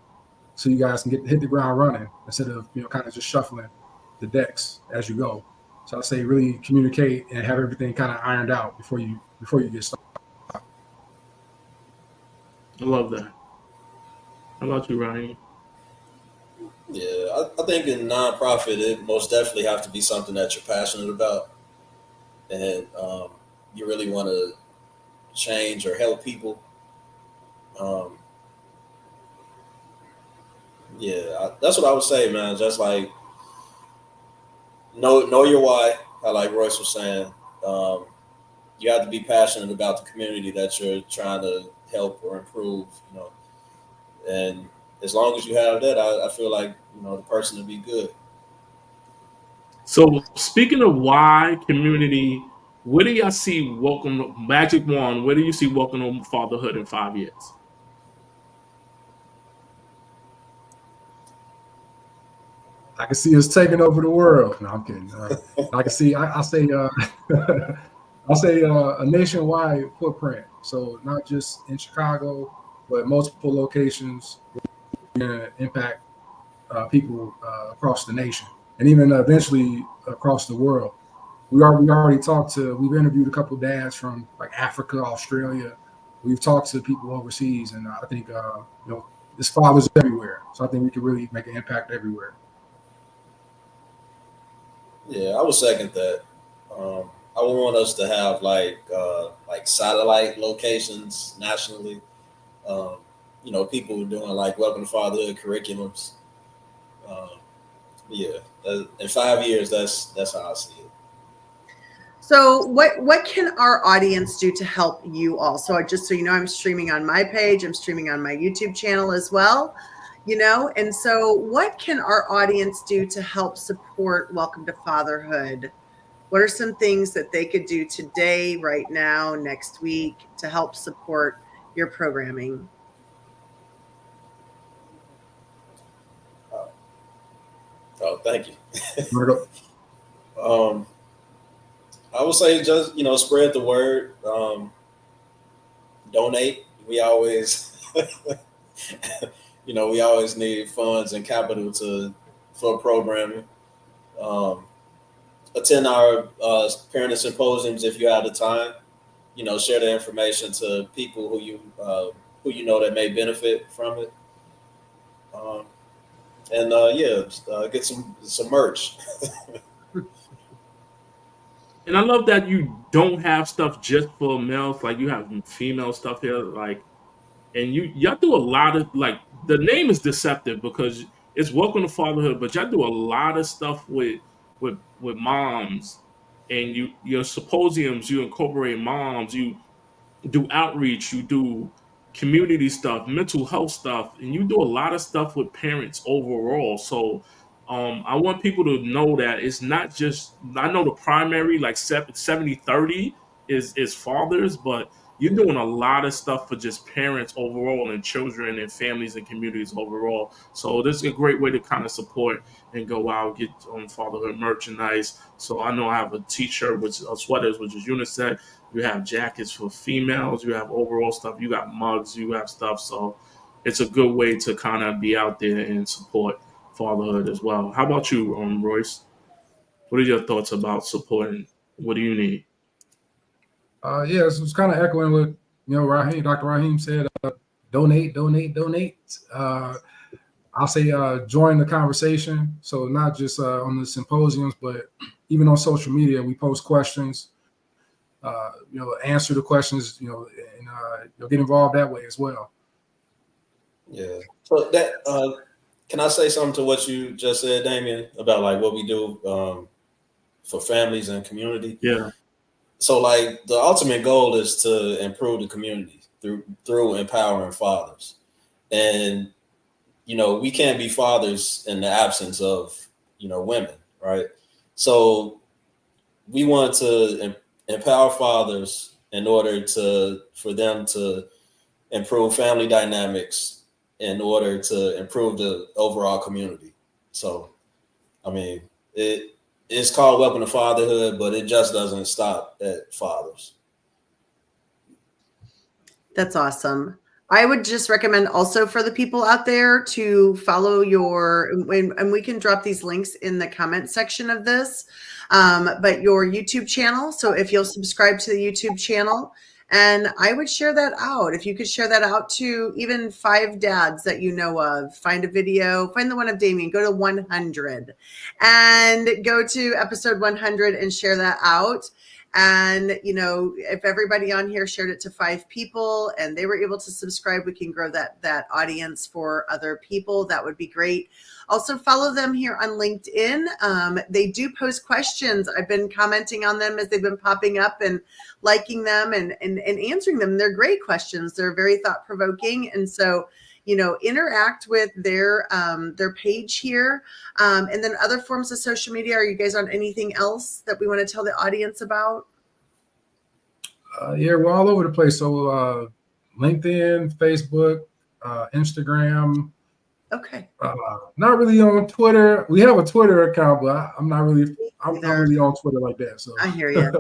so you guys can hit the ground running instead of kind of just shuffling the decks as you go. So I say really communicate and have everything kind of ironed out before you get started. I love that. How about you, Ryan? Yeah, I think in nonprofit, it most definitely have to be something that you're passionate about, and you really want to change or help people. Um, yeah, that's what I would say, man. Just like know your why. I like Royce was saying. Um, you have to be passionate about the community that you're trying to help or improve. And as long as you have that, I feel like the person will be good. So speaking of why community, where do y'all see Welcome Magic Wand? Where do you see Welcome to Fatherhood in 5 years? I can see us taking over the world. No, I'm kidding. I can see. I say. I'll say a nationwide footprint. So not just in Chicago, but multiple locations impact people across the nation, and even eventually across the world. We already talked to. We've interviewed a couple of dads from like Africa, Australia. We've talked to people overseas, and I think this fathers everywhere. So I think we can really make an impact everywhere. Yeah, I would second that. I would want us to have like satellite locations nationally. Um, people doing like Welcome to Fatherhood curriculums. Um, yeah, in 5 years, that's how I see it. So what can our audience do to help you all? So just so you know, I'm streaming on my page, I'm streaming on my YouTube channel as well, and so what can our audience do to help support Welcome to Fatherhood? What are some things that they could do today, right now, next week to help support your programming? Oh, thank you. You wanna go? um, I would say just spread the word. Donate. We always, we always need funds and capital for programming. Um, Attend our parent symposiums if you have the time. Share the information to people who you know that may benefit from it. Um, and get some merch. And I love that you don't have stuff just for males, like you have female stuff here, like, and y'all do a lot of, like, the name is deceptive because it's Welcome to Fatherhood, but y'all do a lot of stuff with moms, and your symposiums, you incorporate moms, you do outreach, you do community stuff, mental health stuff, and you do a lot of stuff with parents overall. So I want people to know that it's not just, I know the primary like 70-30 is fathers, but you're doing a lot of stuff for just parents overall and children and families and communities overall. So this is a great way to kind of support and go out, get fatherhood merchandise. So I know I have a t-shirt, which are sweaters, which is unisex. You have jackets for females. You have overall stuff. You got mugs. You have stuff. So it's a good way to kind of be out there and support fatherhood as well. How about you, Royce? What are your thoughts about supporting? What do you need? Yeah, it was kind of echoing what Dr. Raheem said. Donate, donate, donate. I'll say join the conversation. So not just on the symposiums, but even on social media, we post questions. Answer the questions. And get involved that way as well. Yeah. So that can I say something to what you just said, Damian, about like what we do for families and community? Yeah. So like the ultimate goal is to improve the community through empowering fathers. And we can't be fathers in the absence of women, right? So we want to empower fathers in order for them to improve family dynamics, in order to improve the overall community. So, I mean, it's called Welcome to Fatherhood, but it just doesn't stop at fathers. That's awesome. I would just recommend also for the people out there to follow and we can drop these links in the comment section of this, but your YouTube channel. So if you'll subscribe to the YouTube channel, and I would share that out. If you could share that out to even 5 dads that you know of, find a video, find the one of Damian, go to 100 and go to episode 100 and share that out. And, if everybody on here shared it to 5 people and they were able to subscribe, we can grow that audience for other people. That would be great. Also follow them here on LinkedIn. They do post questions. I've been commenting on them as they've been popping up and liking them and answering them. They're great questions. They're very thought-provoking. And so, interact with their page here. And then other forms of social media. Are you guys on anything else that we want to tell the audience about? Yeah, we're all over the place. So LinkedIn, Facebook, Instagram. Okay. Not really on Twitter. We have a Twitter account, but I'm not really on Twitter like that. So I hear you.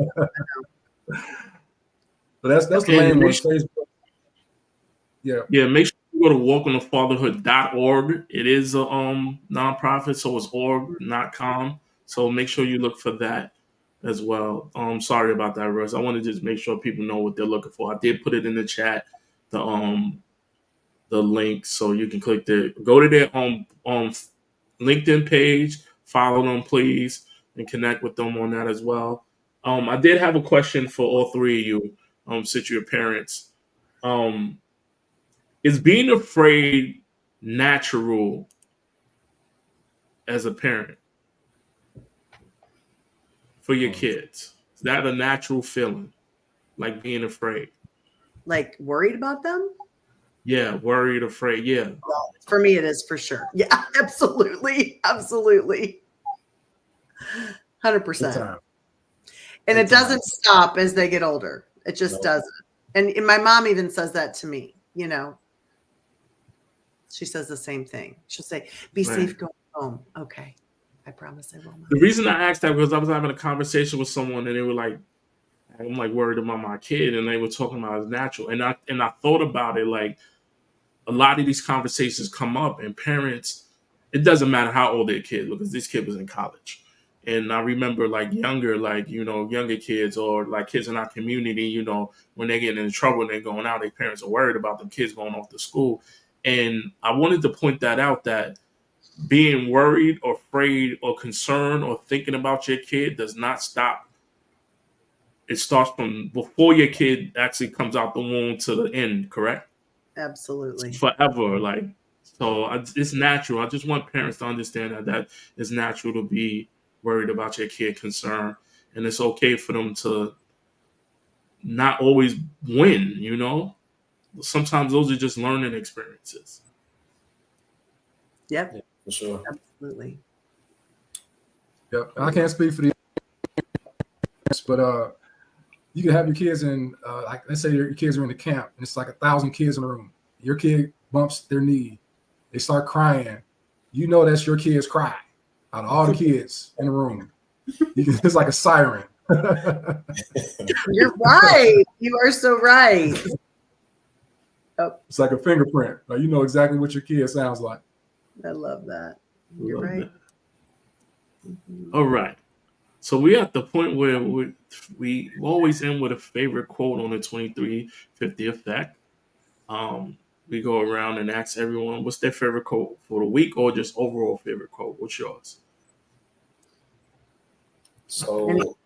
But that's the main one. Facebook. Yeah. Yeah, make sure you go to welcometofatherhood.org. It is a nonprofit, so it's org, not com. So make sure you look for that as well. Sorry about that, Russ. I want to just make sure people know what they're looking for. I did put it in the chat, the link, so you can click go to their LinkedIn page, follow them, please, and connect with them on that as well. I did have a question for all 3 of you, since you're parents. Is being afraid natural as a parent for your kids? Is that a natural feeling, like being afraid? Like worried about them? Yeah, worried, afraid. Yeah. Well, for me, it is for sure. Yeah, absolutely. Absolutely. 100%. And it doesn't stop as they get older. It just doesn't. And my mom even says that to me, She says the same thing. She'll say, be safe going home. Okay. I promise I will. The reason I asked that was I was having a conversation with someone and they were like, I'm like worried about my kid. And they were talking about it's natural. And I thought about it, like a lot of these conversations come up and parents, it doesn't matter how old their kid, because this kid was in college. And I remember younger kids or like kids in our community, when they get in trouble and they're going out, their parents are worried about them kids going off to school. And I wanted to point that out, that being worried or afraid or concerned or thinking about your kid does not stop. It starts from before your kid actually comes out the womb to the end, correct? Absolutely. Forever. It's natural. I just want parents to understand that it's natural to be worried about your kid, concerned. And it's okay for them to not always win, Sometimes those are just learning experiences. Yep. Yeah, for sure. Absolutely. Yep. I can't speak for the, but you can have your kids in, like, let's say your kids are in the camp and it's like 1,000 kids in the room. Your kid bumps their knee. They start crying. You know that's your kid's cry out of all the kids in the room. It's like a siren. You're right. You are so right. It's like a fingerprint. Like, you know exactly what your kid sounds like. I love that. You're right. Mm-hmm. All right. So we're at the point where we always end with a favorite quote on the 2350 effect. We go around and ask everyone what's their favorite quote for the week or just overall favorite quote. What's yours? So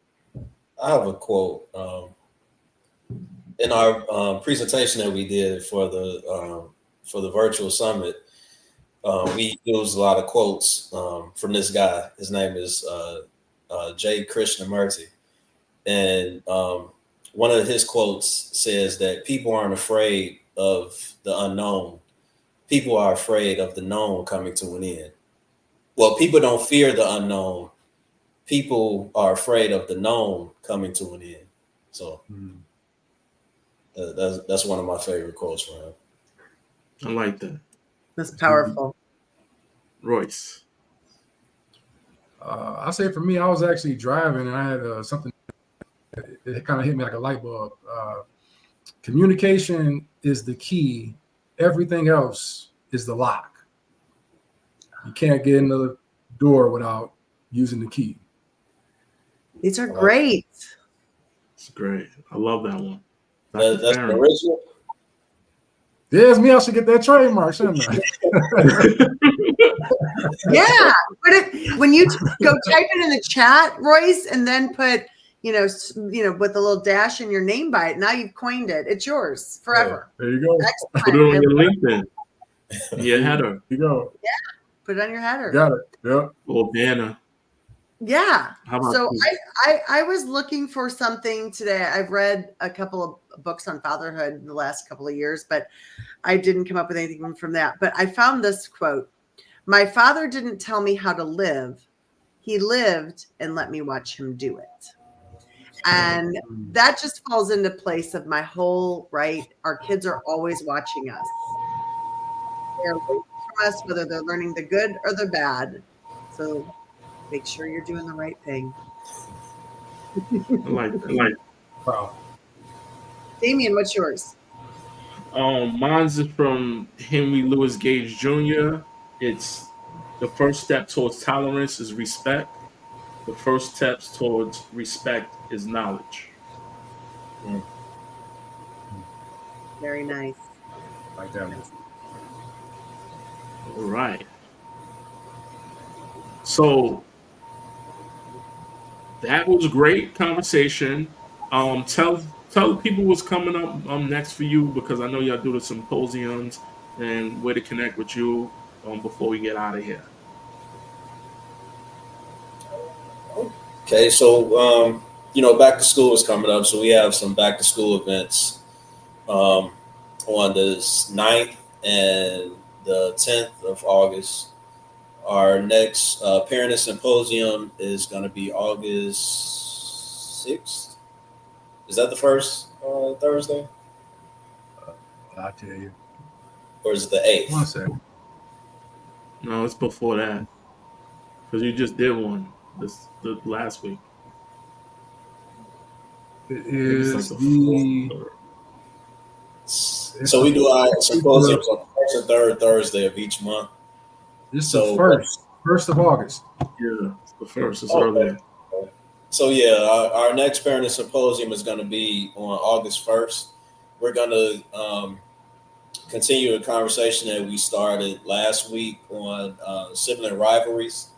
I have a quote. In our presentation that we did for the virtual summit, we used a lot of quotes from this guy. His name is J. Krishnamurti. And one of his quotes says that people aren't afraid of the unknown. People are afraid of the known coming to an end. Well, people don't fear the unknown. People are afraid of the known coming to an end. So that's one of my favorite quotes from him. I like that. That's powerful. Royce. I'll say for me, I was actually driving and I had something. It kind of hit me like a light bulb. Communication is the key. Everything else is the lock. You can't get in the door without using the key. These are great. It's great. I love that one. That's the original. Yeah, it's me. I should get that trademark, shouldn't I? Yeah, but when you go type it in the chat, Royce, and then put with a little dash in your name by it. Now you've coined it. It's yours forever. Yeah, there you go. Excellent. Put it on your LinkedIn. Your header. There you go. Yeah, put it on your header. Got it. Yep. Or banner. Yeah. So I was looking for something today. I've read a couple of books on fatherhood in the last couple of years, but I didn't come up with anything from that. But I found this quote. My father didn't tell me how to live. He lived and let me watch him do it. And that just falls into place of my whole, right? Our kids are always watching us. They're learning from us, whether they're learning the good or the bad. So make sure you're doing the right thing. I like. Wow. Damian, what's yours? Mine's is from Henry Louis Gage Jr. It's the first step towards tolerance is respect. The first steps towards respect is knowledge. Very nice. Like that. All right. So that was a great conversation. Tell people what's coming up next for you, because I know y'all do the symposiums and where to connect with you before we get out of here. Okay, so back to school is coming up, so we have some back to school events on the 9th and the 10th of August. Our next Parent Symposium is going to be August 6th. Is that the first Thursday? I'll tell you. Or is it the 8th? 1 second. No, it's before that, because you just did one the last week. It is like the so we do our symposiums on the first and third Thursday of each month. It's the first of August. Yeah, it's the first. It's earlier. Okay. So yeah, our next Parent Symposium is going to be on August 1st. We're going to continue the conversation that we started last week on sibling rivalries,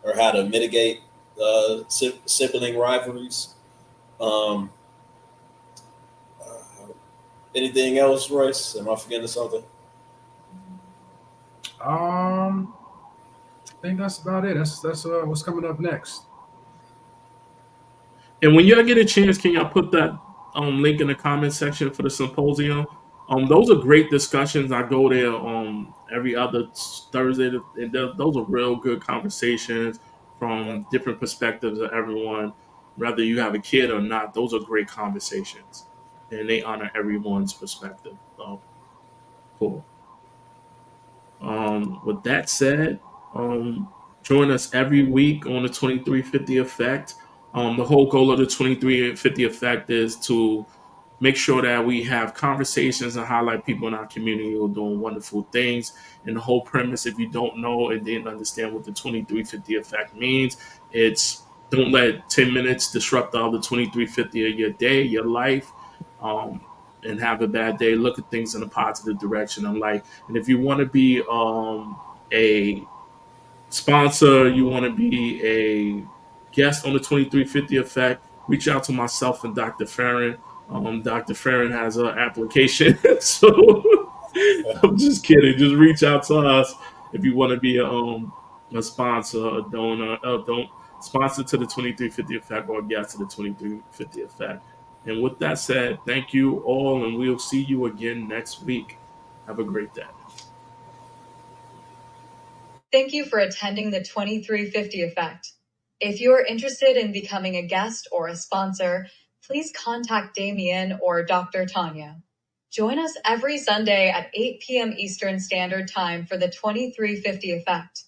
or how to mitigate sibling rivalries. Anything else, Royce? Am I forgetting something? I think that's about it. That's what's coming up next. And when y'all get a chance, can y'all put that link in the comment section for the symposium? Those are great discussions. I go there every other Thursday, and those are real good conversations from different perspectives of everyone. whether you have a kid or not. Those are great conversations, and they honor everyone's perspective. So cool. With that said, join us every week on the 2350 Effect. The whole goal of the 2350 Effect is to make sure that we have conversations and highlight people in our community who are doing wonderful things. And the whole premise, if you don't know and didn't understand what the 2350 Effect means, it's don't let 10 minutes disrupt all the 2350 of your day, your life. And have a bad day. Look at things in a positive direction. And if you want to be a sponsor, you want to be a guest on the 2350 Effect, reach out to myself and Dr. Farran. Dr. Farran has an application. So I'm just kidding. Just reach out to us if you want to be a sponsor, a donor, don't sponsor to the 2350 Effect or a guest to the 2350 Effect. And with that said, thank you all, and we'll see you again next week. Have a great day. Thank you for attending the 2350 Effect. If you are interested in becoming a guest or a sponsor, please contact Damian or Dr. Tania. Join us every Sunday at 8 p.m. Eastern Standard Time for the 2350 Effect.